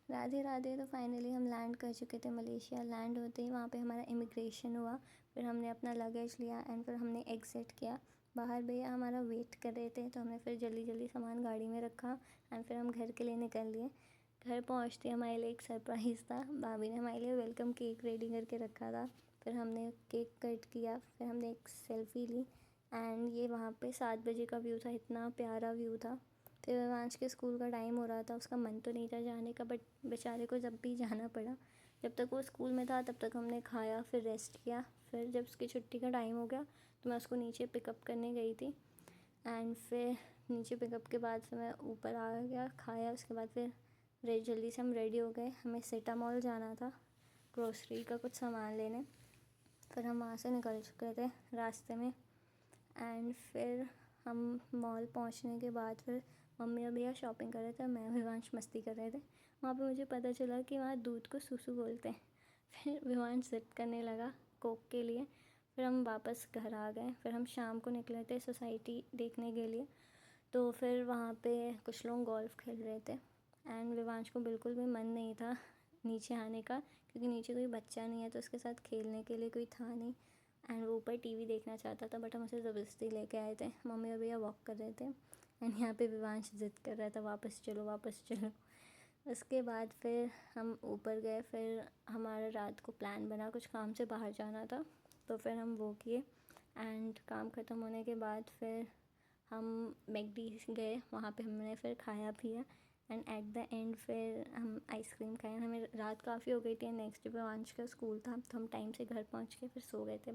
राधे राधे। तो फाइनली हम लैंड कर चुके थे मलेशिया। लैंड होते ही वहाँ पे हमारा इमिग्रेशन हुआ, फिर हमने अपना लगेज लिया एंड फिर हमने एग्ज़िट किया। बाहर भैया हमारा वेट कर रहे थे, तो हमने फिर जल्दी जल्दी सामान गाड़ी में रखा एंड फिर हम घर के लिए निकल लिए। घर पहुँचते हमारे लिए एक सरप्राइज़ था। भाभी ने हमारे लिए वेलकम केक रेडी करके रखा था। फिर हमने केक कट किया, फिर हमने एक सेल्फ़ी ली एंड ये वहाँ पे 7 बजे का व्यू था, इतना प्यारा व्यू था। फिर विवांश के स्कूल का टाइम हो रहा था, उसका मन तो नहीं था जाने का, बट बेचारे को जब भी जाना पड़ा। जब तक वो स्कूल में था तब तक हमने खाया, फिर रेस्ट किया। फिर जब उसकी छुट्टी का टाइम हो गया तो मैं उसको नीचे पिकअप करने गई थी एंड फिर नीचे पिकअप के बाद फिर मैं ऊपर आ गया, खाया। उसके बाद फिर जल्दी से हम रेडी हो गए। हमें सिटा मॉल जाना था ग्रोसरी का कुछ सामान लेने। फिर हम वहाँ से निकल चुके थे रास्ते में एंड फिर हम मॉल पहुँचने के बाद फिर मम्मी और भैया शॉपिंग कर रहे थे, मैं और विवांश मस्ती कर रहे थे। वहाँ पे मुझे पता चला कि वहाँ दूध को सूसू बोलते हैं। फिर विवांश ज़िद करने लगा कोक के लिए। फिर हम वापस घर आ गए। फिर हम शाम को निकले थे सोसाइटी देखने के लिए, तो फिर वहाँ पे कुछ लोग गोल्फ़ खेल रहे थे एंड विवांश को बिल्कुल भी मन नहीं था नीचे आने का, क्योंकि नीचे कोई बच्चा नहीं है तो उसके साथ खेलने के लिए कोई था नहीं एंड वो ऊपर टीवी देखना चाहता था, बट हम उसे ज़बरदस्ती लेके आए थे। मम्मी और भैया वॉक कर रहे थे एंड यहाँ पे विवांश ज़िद कर रहा था वापस चलो वापस चलो। उसके बाद फिर हम ऊपर गए। फिर हमारा रात को प्लान बना, कुछ काम से बाहर जाना था, तो फिर हम वो किए एंड काम ख़त्म होने के बाद फिर हम मैकडी गए। वहाँ पे हमने फिर खाया पिया एंड एट द एंड फिर हम आइसक्रीम खाए। हमें रात काफ़ी हो गई थी। नेक्स्ट डे विवांश का स्कूल था तो हम टाइम से घर पहुँच के फिर सो गए थे।